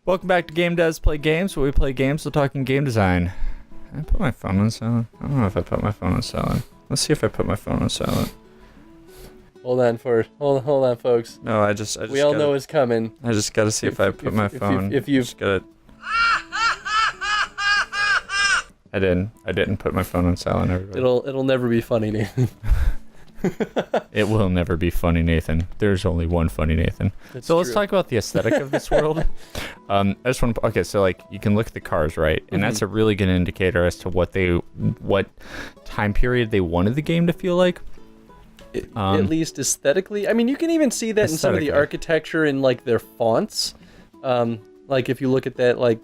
Welcome back to Game Devs Play Games, where we play games while talking game design. I put my phone on silent. I don't know if I put my phone on silent. Let's see if I put my phone on silent. Hold on, folks. No, I just we all know it's coming. I just gotta see if I put my phone. If you just gotta. I didn't put my phone on silent. Everybody. It'll never be funny, Nathan. It will never be funny, Nathan. There's only one funny Nathan. That's so let's true. talk about the aesthetic of this world. I just want to. Okay, so like you can look at the cars, right, and that's a really good indicator as to what time period they wanted the game to feel like. At least aesthetically. I mean, you can even see that in some of the architecture and like their fonts. Like if you look at that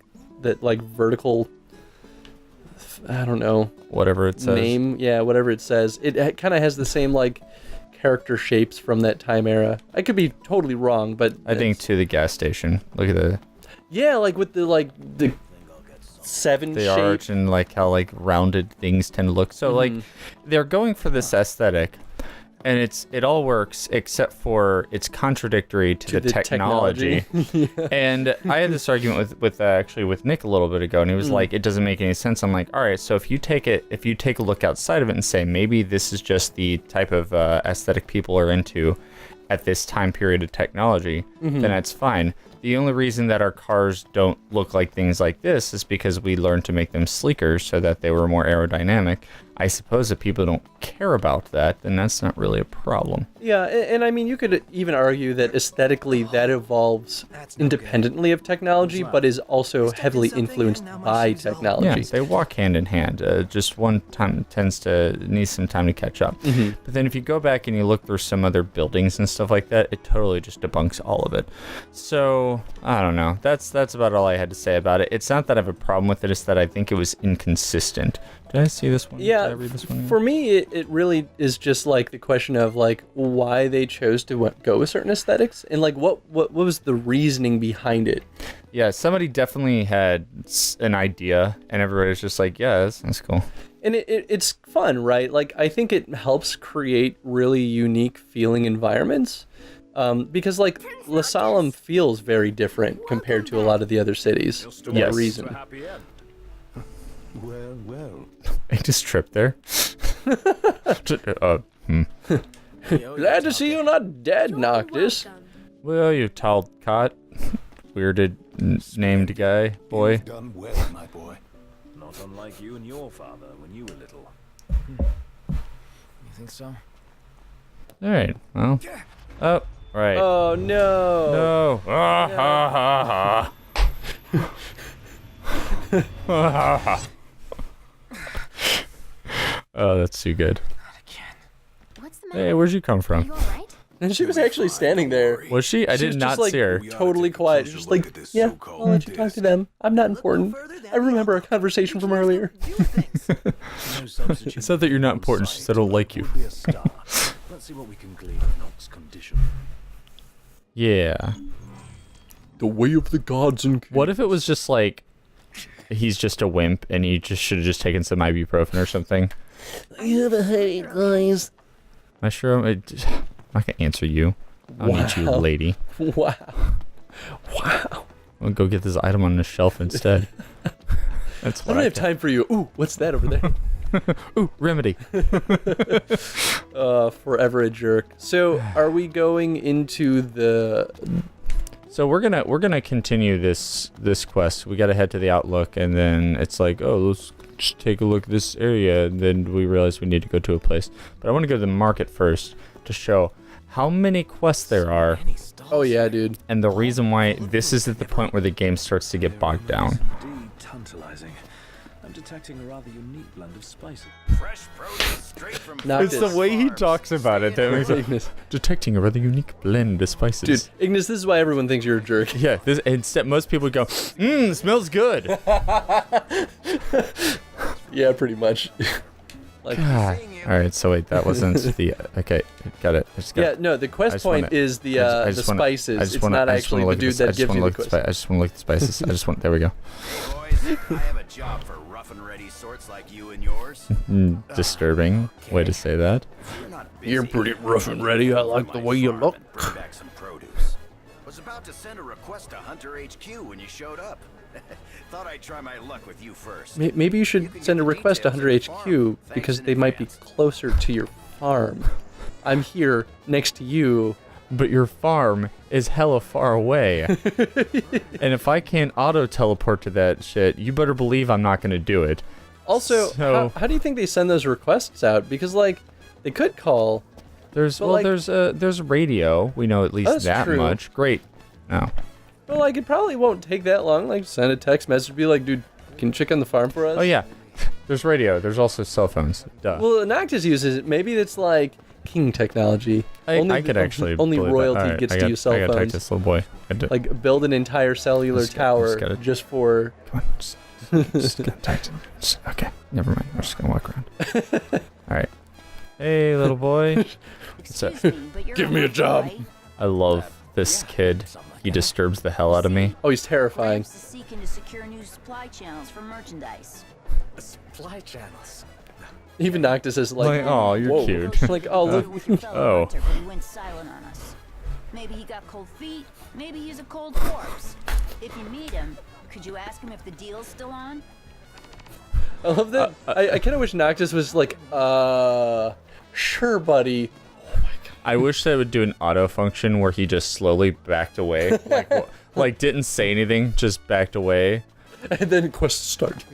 vertical, I don't know. Whatever it says. Name, yeah, whatever it says. It kind of has the same like character shapes from that time era. I could be totally wrong, but I think to the gas station. Look at the. Yeah, like with the seven the shape. arch and like how like rounded things tend to look. So like they're going for this aesthetic, and it all works except for it's contradictory to the technology. Yeah. And I had this argument with Nick a little bit ago, and he was like, it doesn't make any sense. I'm like, all right, so if you take a look outside of it and say maybe this is just the type of aesthetic people are into at this time period of technology, then that's fine. The only reason that our cars don't look like things like this is because we learned to make them sleeker so that they were more aerodynamic. I suppose if people don't care about that, then that's not really a problem. Yeah, and I mean, you could even argue that aesthetically that evolves independently of technology, but is also heavily influenced by technology. Yeah, they walk hand in hand. Just one time tends to need some time to catch up. But then if you go back and you look through some other buildings and stuff like that, it totally just debunks all of it. So, I don't know. That's about all I had to say about it. It's not that I have a problem with it, it's that I think it was inconsistent. Did I see this one? Yeah, Did I read this one? For me, it really is just like the question of like why they chose to go with certain aesthetics and like what was the reasoning behind it. Yeah, somebody definitely had an idea, and everybody's just like, yeah, that's cool. And it's fun, right? Like I think it helps create really unique feeling environments. Because like La Solemn feels very different compared to a lot of the other cities for that reason. Well. I just tripped there. Glad to see you're not dead, Noctis. Well, you tall cot, weirded named guy, boy. You've done well, my boy. Not unlike you and your father when you were little. You think so? All right. Well. Oh, right. Oh no. No. Ah, ha, ha, ha. Oh, that's too good. What's the matter? Hey, where'd you come Are from? you alright? And she was actually standing there. Was she? I She did was not just, like, see her. Totally quiet. Just like, yeah, I'll let you talk to them. I'm not important. I remember a conversation from earlier. It's not that you're not important, she said I don't like you. Be a star. Let's see what we can glean of Nox's condition. Yeah. The way of the gods and What if it was just like, he's just a wimp and he just should have just taken some ibuprofen or something? You have a headache, guys. Am I sure? I'm not gonna answer you. I'll need you, lady. Wow. I'll go get this item on the shelf instead. That's I what don't have time for you. Ooh, what's that over there? Ooh, remedy. Forever a jerk. So, are we going into the... So we're gonna continue this quest. We gotta head to the Outlook, and then it's like, oh, let's just take a look at this area, and then we realize we need to go to a place. But I want to go to the market first to show how many quests there are, Oh yeah, dude. and the reason why this is at the point where the game starts to get bogged down. Indeed tantalizing. I'm detecting a rather unique blend of spices. Fresh produce straight from Noctis. It's the way he talks about it that makes it Ignis. detecting a rather unique blend of spices. Dude, Ignis, this is why everyone thinks you're a jerk. Yeah, this instead most people would go, smells good. Yeah, pretty much. Like, God. All right, so wait, that wasn't the okay. Got it. I just got yeah, no, the I quest just point wanna- is the spices. It's not actually the dude that gives you the quest. I just want to look at the spices. There we go. boys. I have a job for rough and ready sorts like you and yours. Disturbing way to say that. You're not busy. You're pretty rough and ready. I like the way you look. Bring back some produce. Was about to send a request to Hunter HQ when you showed up. Thought I'd try my luck with you first. Maybe you should send a request to Hunter HQ because they might be closer to your farm. I'm here next to you. But your farm is hella far away. And if I can't auto-teleport to that shit, you better believe I'm not going to do it. Also, So- how do you think they send those requests out? Because, like, they could call. There's But, there's radio. We know at least That's that true. much. Great. No. But, like, it probably won't take that long. Like, send a text message, be like, dude, can you check on the farm for us? Oh yeah. There's radio. There's also cell phones. Duh. Well, Noctis uses it. Maybe it's like king technology. I could actually only believe that. royalty Alright, gets I to got- use cell I gotta talk phones. to this little boy. Like, build an entire cellular Just tower gotta- just for. Come on. Just gotta talk to him. Okay. Never mind. I'm just gonna walk around. All right. Hey, little boy. Excuse me, but you're Give me a hunter, job. right? I love this kid. He disturbs the hell out of me. Oh, he's terrifying. Perhaps seeking to secure new supply channels for merchandise. Supply channels. Even Noctis is like, oh, you're whoa. cute. Like, oh, Deal look. with your fellow Oh. hunter, but he went silent on us. Maybe he got cold feet. Maybe he's a cold corpse. If you meet him, could you ask him if the deal's still on? I love that. I kind of wish Noctis was like, sure, buddy. I wish they would do an auto function where he just slowly backed away, like didn't say anything, just backed away. And then quest start.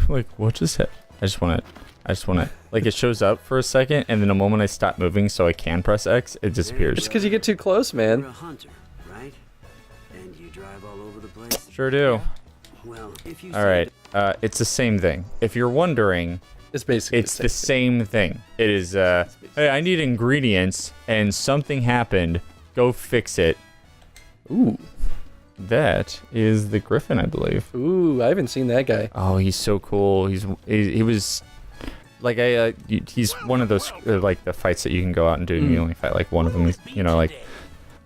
Like what just happened? I just want to, like it shows up for a second, and then the moment I stop moving so I can press X, it It's disappears. because you get too close, You're man. a hunter, right? And you drive all over the place? Sure do. Well, if you All right, it's the same thing. If you're wondering, It's basically it's the same thing. It is, hey, I need ingredients, and something happened. Go fix it. Ooh. That is the Griffin, I believe. Ooh, I haven't seen that guy. Oh, he's so cool. He was like he's one of those like the fights that you can go out and do. And you only fight like one of them. You know, like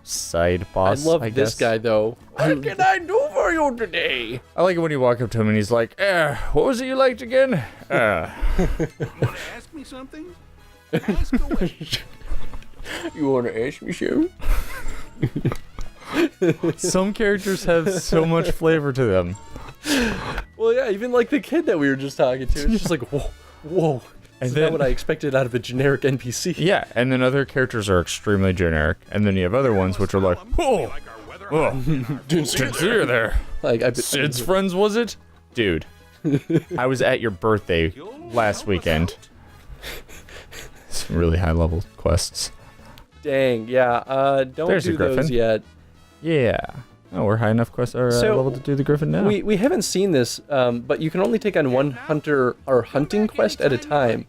side boss. I love I this guess. guy, though. What can I do for you today? I like it when you walk up to him and he's like, what was it you liked again? Want to ask me something? Ask away. You want to ask me, Sue? Some characters have so much flavor to them. Well, yeah, even like the kid that we were just talking to. It's just like, whoa, whoa. And That's then- not what I expected out of a generic NPC. Yeah, and then other characters are extremely generic, and then you have other ones which are like, oh, didn't see you there. Like, I Sid's friends, was it? Dude, I was at your birthday last weekend. Some really high level quests. Dang, yeah. Don't There's do a Griffin. those yet. Yeah. Oh, we're high enough quest or So, level to do the Griffin now. We haven't seen this, but you can only take on one hunter or hunting quest at a time,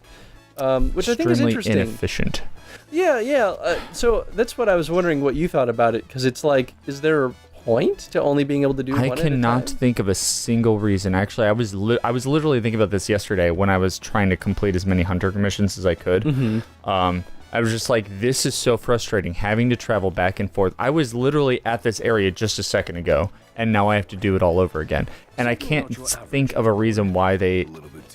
which I think is Extremely interesting. inefficient. Yeah. So that's what I was wondering what you thought about it, because it's like, is there a point to only being able to do I one at a cannot time? think of a single reason. Actually, I was literally thinking about this yesterday when I was trying to complete as many hunter missions as I could. Mm-hmm. I was just like, this is so frustrating, having to travel back and forth. I was literally at this area just a second ago, and now I have to do it all over again. And I can't think of a reason why they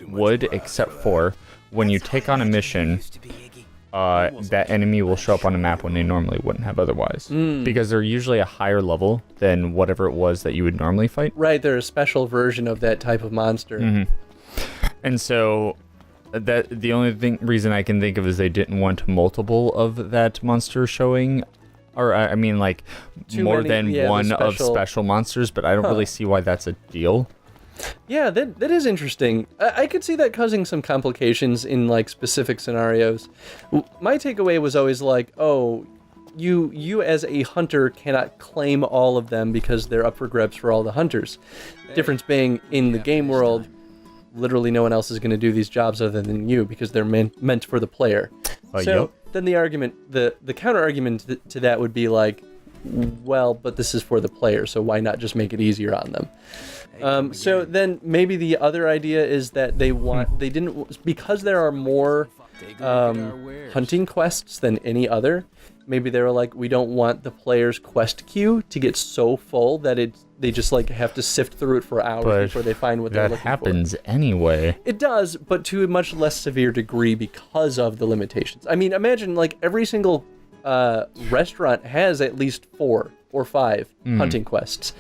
would, except for when you take on a mission, that enemy will show up on a map when they normally wouldn't have otherwise. Because they're usually a higher level than whatever it was that you would normally fight. Right, they're a special version of that type of monster. Mm-hmm. And so that the only reason I can think of is they didn't want multiple of that monster showing, or I mean like Too more many- than yeah, the one of special- special monsters, but I don't really see why that's a deal. Yeah, that is interesting. I could see that causing some complications in like specific scenarios. My takeaway was always like, oh, you as a hunter cannot claim all of them because they're up for grabs for all the hunters. Difference being in the game world, literally no one else is going to do these jobs other than you because they're meant for the player. So Yep. then the argument, the counter argument to that would be like, well, but this is for the player, so why not just make it easier on them? So then maybe the other idea is that they didn't, because there are more hunting quests than any other, maybe they were like, we don't want the player's quest queue to get so full that they just like have to sift through it for hours But before they find what they're that looking for. happens anyway. It does, but to a much less severe degree because of the limitations. I mean, imagine like every single restaurant has at least 4 or 5 hunting quests.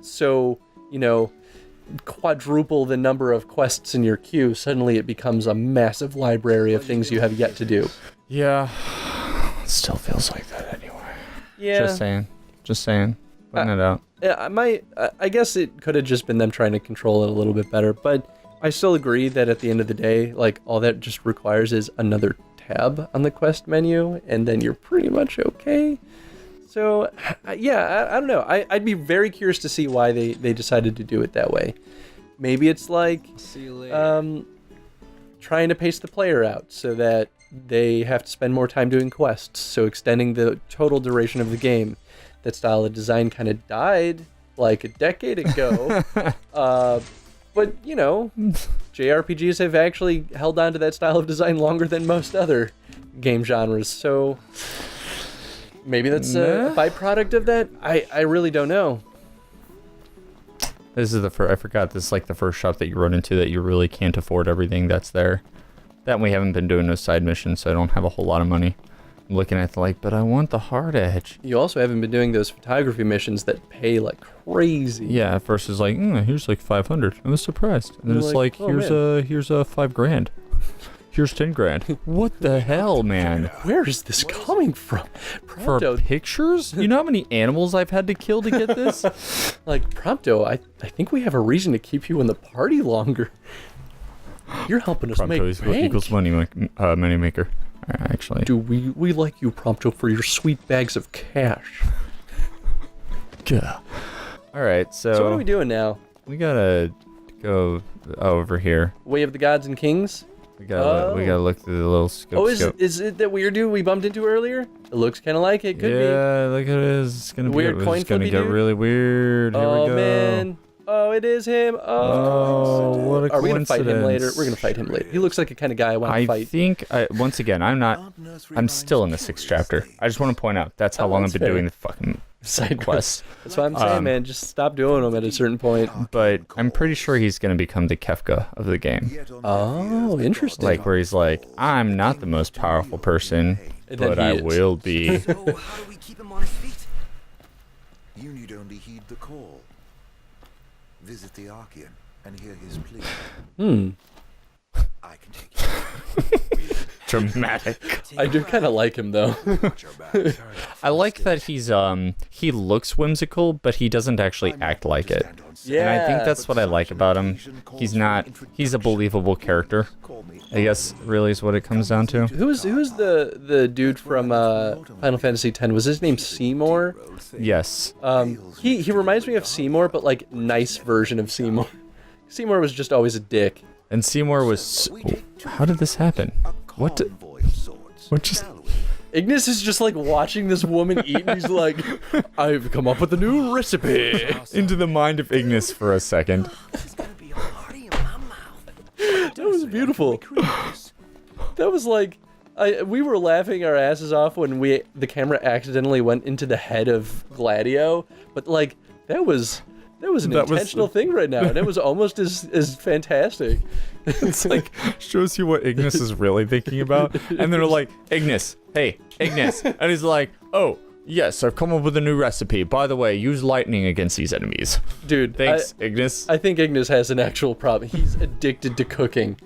So, you know, quadruple the number of quests in your queue, suddenly it becomes a massive library of things you have yet to do. Yeah. It still feels like that anyway. Yeah. Just saying. Putting it out. Yeah, I guess it could have just been them trying to control it a little bit better, but I still agree that at the end of the day, like, all that just requires is another tab on the quest menu, and then you're pretty much okay. So, yeah, I don't know. I'd be very curious to see why they decided to do it that way. Maybe it's like trying to pace the player out so that they have to spend more time doing quests, so extending the total duration of the game. That style of design kind of died like a decade ago. But, you know, JRPGs have actually held on to that style of design longer than most other game genres, so maybe that's a byproduct of that? I really don't know. This is I forgot, this is like the first shop that you run into that you really can't afford everything that's there. That we haven't been doing those side missions, so I don't have a whole lot of money. I'm looking at but I want the hard edge. You also haven't been doing those photography missions that pay like crazy. Yeah, at first it's like, here's like 500. I was surprised. And then it's like, oh, here's $5,000. Here's 10 grand. What the hell, man? Where is this coming from? For pictures? You know how many animals I've had to kill to get this? Like, Prompto, I think we have a reason to keep you in the party longer. You're helping us make bank. Equals money maker. Actually. Do we like you, Prompto, for your sweet bags of cash. Yeah. Alright, so what are we doing now? We gotta go over here. Way of the Gods and Kings? We gotta look through the little scope. Oh, is it that weird dude we bumped into earlier? It looks kind of like it. Could be. Yeah, look at it. It's gonna weird coin it's gonna flippy get dude? really weird. Here we go. Man. Oh, it is him. Oh, what a coincidence. Are we gonna fight him later? We're gonna fight him later. He looks like the kind of guy I want to fight. I think, once again, I'm still in the 6th chapter. I just want to point out, that's how long I've been doing the fucking side quests. That's what I'm saying, man. Just stop doing them at a certain point. But I'm pretty sure he's going to become the Kefka of the game. Oh, interesting. Like, where he's like, I'm not the most powerful person, but I will be. So, how do we keep him on his feet? You need only heed the call. Visit the Archean and hear his plea. I can take you. Dramatic. I do kind of like him though. I like that he looks whimsical, but he doesn't actually act like it. Yeah. And I think that's what I like about him. He's a believable character, I guess, really is what it comes down to. Who's the dude from Final Fantasy X? Was his name Seymour? Yes. He reminds me of Seymour, but like nice version of Seymour. Seymour was just always a dick. And Seymour was... How did this happen? What just... Ignis is just like watching this woman eat, and he's like, I've come up with a new recipe. Into the mind of Ignis for a second. This is gonna be a party in my mouth. That was beautiful. That was like... we were laughing our asses off when the camera accidentally went into the head of Gladio, but like, that was an intentional thing right now, and it was almost as fantastic. It's like, shows you what Ignis is really thinking about. And they're like, Ignis, hey, Ignis. And he's like, oh, yes, I've come up with a new recipe. By the way, use lightning against these enemies. Dude, thanks, Ignis. I think Ignis has an actual problem. He's addicted to cooking.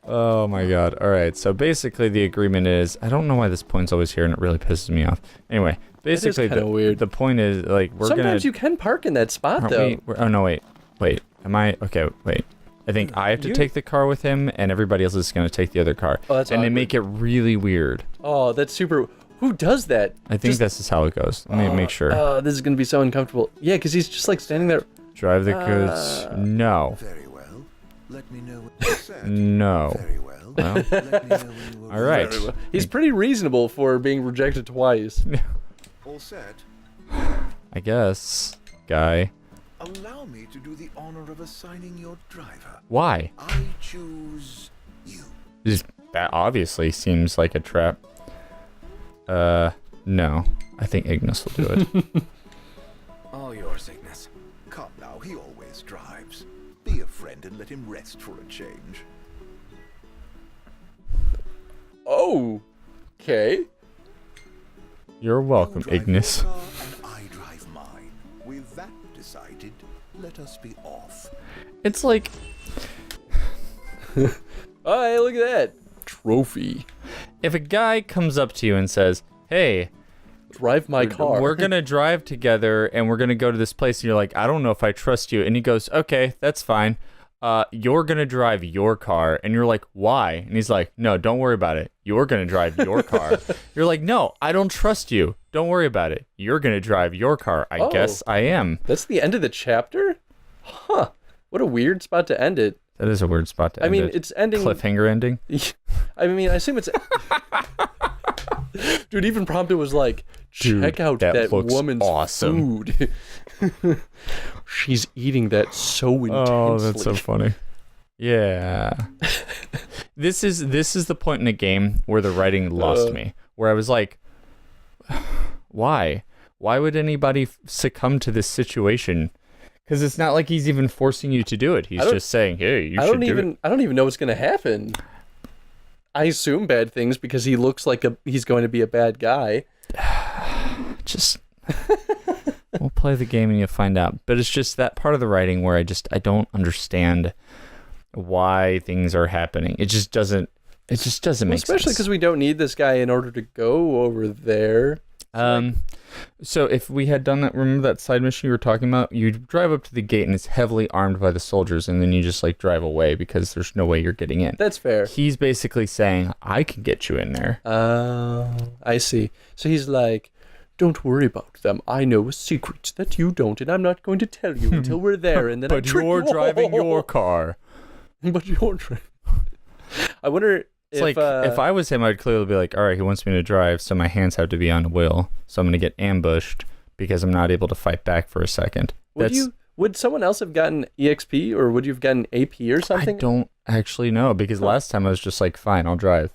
Oh my god. All right, so basically the agreement is, I don't know why this point's always here and it really pisses me off. Anyway, basically weird. The point is, like, Sometimes you can park in that spot, though. Oh no, wait. Am I okay? Wait. I think I have to take the car with him, and everybody else is going to take the other car. Oh, that's and awkward. they make it really weird. Oh, that's super. Who does that? I think this is how it goes. Let me make sure. Oh, this is going to be so uncomfortable. Yeah, because he's just like standing there. Drive the goods. No. Very well. Let me know what you said. No. Very well. Well. Let me know when you were All right. He's pretty reasonable for being rejected twice. all set. I guess, guy. Allow me to do the honor of assigning your driver. Why? I choose you. That obviously seems like a trap. No. I think Ignis will do it. All yours, Ignis. Come now, he always drives. Be a friend and let him rest for a change. Oh, okay. You're welcome, Drive Ignis. your car and I drive mine. With that decided, let us be off. It's like, Oh, hey, look at that trophy. if a guy comes up to you and says, hey, Drive my car. we're gonna drive together and we're gonna go to this place, and you're like, I don't know if I trust you, and he goes, okay, that's fine. You're gonna drive your car, and you're like, why? And he's like, no, don't worry about it. You're gonna drive your car. You're like, no, I don't trust you. Don't worry about it. You're gonna drive your car. I guess I am. That's the end of the chapter? Huh. What a weird spot to end it. That is a weird spot to end I mean, it. it's ending... Cliffhanger ending. I mean, I assume it's... Dude, even prompted was like, check out that looks woman's awesome. food. She's eating that so intensely. Oh, that's so funny. Yeah. This is the point in the game where the writing lost me, where I was like, why? Why would anybody succumb to this situation? Because it's not like he's even forcing you to do it. He's just saying, hey, you should do it. I don't even know what's going to happen. I assume bad things because he looks like he's going to be a bad guy. Just we'll play the game and you'll find out. But it's just that part of the writing where I don't understand why things are happening. It just doesn't make sense. Especially because we don't need this guy in order to go over there. So if we had done that, remember that side mission you were talking about? You drive up to the gate and it's heavily armed by the soldiers, and then you just like drive away because there's no way you're getting in. That's fair. He's basically saying, I can get you in there. Oh, I see. So he's like, don't worry about them. I know a secret that you don't, and I'm not going to tell you until we're there. And then But you're driving your car. But you're driving. I wonder It's like, if I was him, I'd clearly be like, all right, he wants me to drive, so my hands have to be on the wheel. So I'm going to get ambushed because I'm not able to fight back for a second. Would someone else have gotten EXP, or would you have gotten AP or something? I don't actually know, because last time I was just like, fine, I'll drive.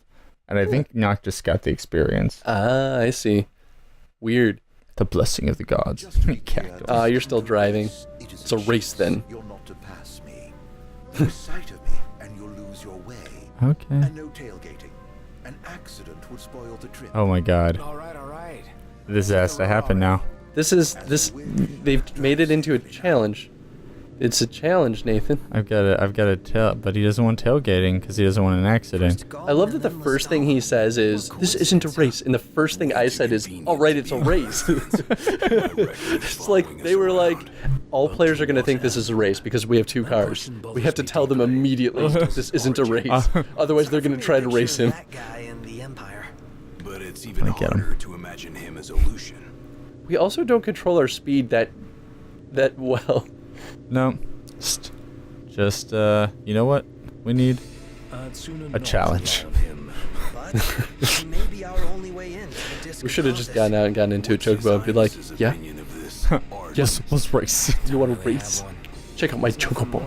And I think Noctis got the experience. Ah, I see. Weird. The blessing of the gods. You're still driving. It's a race then. You're not to pass me. Lose sight of me, and you'll lose your way. Okay. And no tailgating. An accident would spoil the trip. Oh my god. All right. This has to happen now. They've made it into a challenge. It's a challenge, Nathan. I've got to tell, but he doesn't want tailgating because he doesn't want an accident. I love that the first thing he says is, this isn't a race, and the first thing I said is, all right, it's a race. It's like, they were like, all players are going to think this is a race because we have two cars. We have to tell them immediately this isn't a race. Otherwise, they're going to try to race him. That guy in the Empire. But it's even I get him. harder to imagine him as a Lucian. We also don't control our speed that well. No. Just, you know what? We need a challenge. But maybe our only way in. We should have just gone out and gotten into a chocobo and be like, yeah, yes, let's race. You want to race? Check out my chocobo.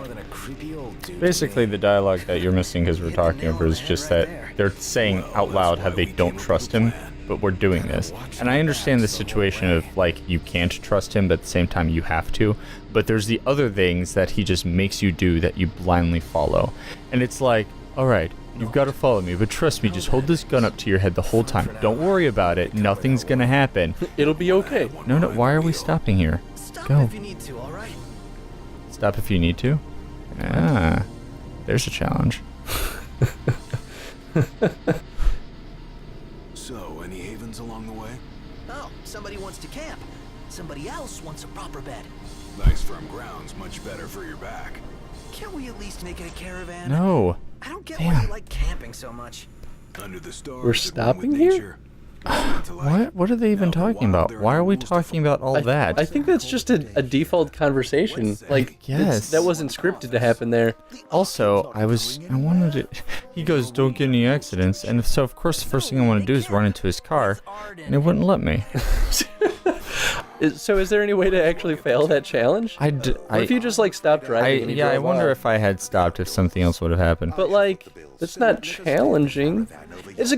Basically, the dialogue that you're missing because we're talking over is just that they're saying out loud how they don't trust him, but we're doing this. And I understand the situation of, like, you can't trust him, but at the same time you have to. But there's the other things that he just makes you do that you blindly follow. And it's like, alright, you've got to follow me, but trust me, just hold this gun up to your head the whole time. Don't worry about it. Nothing's gonna happen. It'll be okay. No, why are we stopping here? Go. If you need to, all right? Stop if you need to? Ah, there's a challenge. So, any havens along the way? Oh, somebody wants to camp. Somebody else wants a proper bed. Nice firm ground's much better for your back. Can't we at least make it a caravan? No. I don't get why you like camping so much. Under the stars. We're at one stopping with here? nature. What are they even talking about? Why are we talking about all that? I think that's just a default conversation. Like, Yes. that wasn't scripted to happen there. Also, I wanted to... He goes, don't get any accidents. And so, of course, the first thing I want to do is run into his car. And it wouldn't let me. So is there any way to actually fail that challenge? What if you just, like, stopped driving? and you I drove wonder off? if I had stopped if something else would have happened. But, like, it's not challenging. It's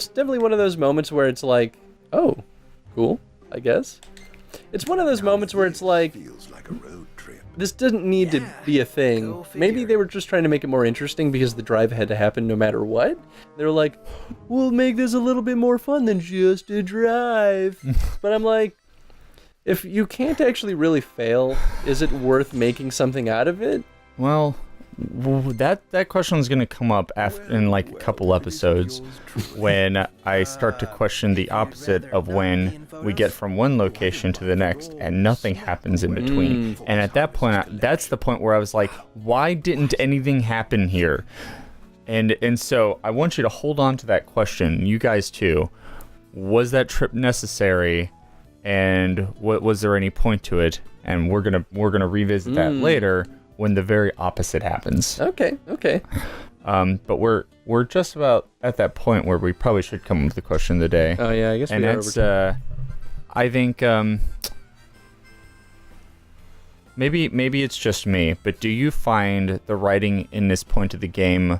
definitely one of those moments where it's like, oh, cool, I guess. It's one of those moments where it's like, Feels like a road trip. this didn't need to be a thing. go Maybe figure. they were just trying to make it more interesting because the drive had to happen no matter what. They were like, we'll make this a little bit more fun than just a drive. But I'm like, if you can't actually really fail, is it worth making something out of it? Well, that question is going to come up in like a couple episodes when I start to question the opposite of when we get from one location to the next and nothing happens in between. And at that point, that's the point where I was like, why didn't anything happen here? And so I want you to hold on to that question, you guys too. Was that trip necessary? And was there any point to it? And we're gonna revisit that later when the very opposite happens. Okay. But we're just about at that point where we probably should come up with the question of the day. Oh yeah, I guess And we are. that's I think maybe it's just me, but do you find the writing in this point of the game?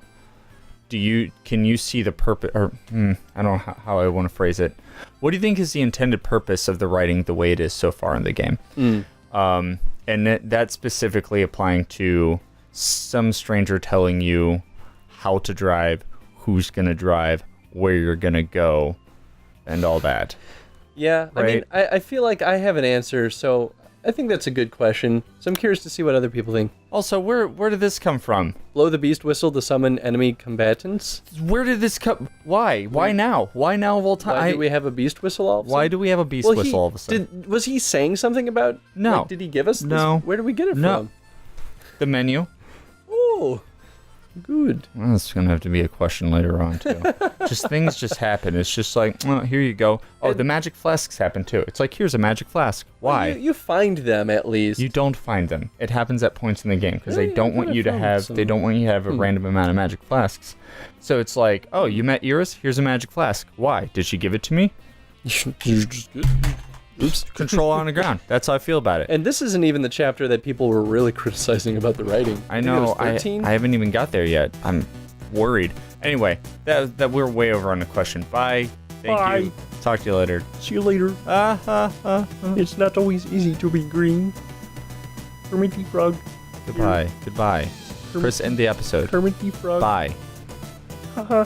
Can you see the purpose? Or I don't know how I want to phrase it. What do you think is the intended purpose of the writing the way it is so far in the game? And that's specifically applying to some stranger telling you how to drive, who's gonna drive, where you're gonna go, and all that. Yeah, Right? I mean, I feel like I have an answer, so I think that's a good question. So I'm curious to see what other people think. Also, where did this come from? Blow the beast whistle to summon enemy combatants. Where did this come? Why? Why now? Why now of all time? Why do we have a beast whistle all of a Why sudden? do we have a beast Well, whistle all of a sudden? Was he saying something about? No. Like, did he give us? This? No. Where did we get it No. from? The menu? Oh, good. Well, that's gonna have to be a question later on too. Things just happen. It's just like, well, here you go. Oh, the magic flasks happen too. It's like, here's a magic flask. Why? You find them at least. You don't find them. It happens at points in the game because they Yeah, don't I want thought I you to found have. some. They don't want you to have a random amount of magic flasks. So it's like, oh, you met Iris. Here's a magic flask. Why? Did she give it to me? Oops. Control on the ground. That's how I feel about it. And this isn't even the chapter that people were really criticizing about the writing. I think it know. was 13? I haven't even got there yet. I'm worried. Anyway, that we're way over on the question. Bye. Thank you. Talk to you later. See you later. It's not always easy to be green. Kermit Frog. Goodbye. Goodbye. Chris, end the episode. Kermit Frog. Bye. Haha.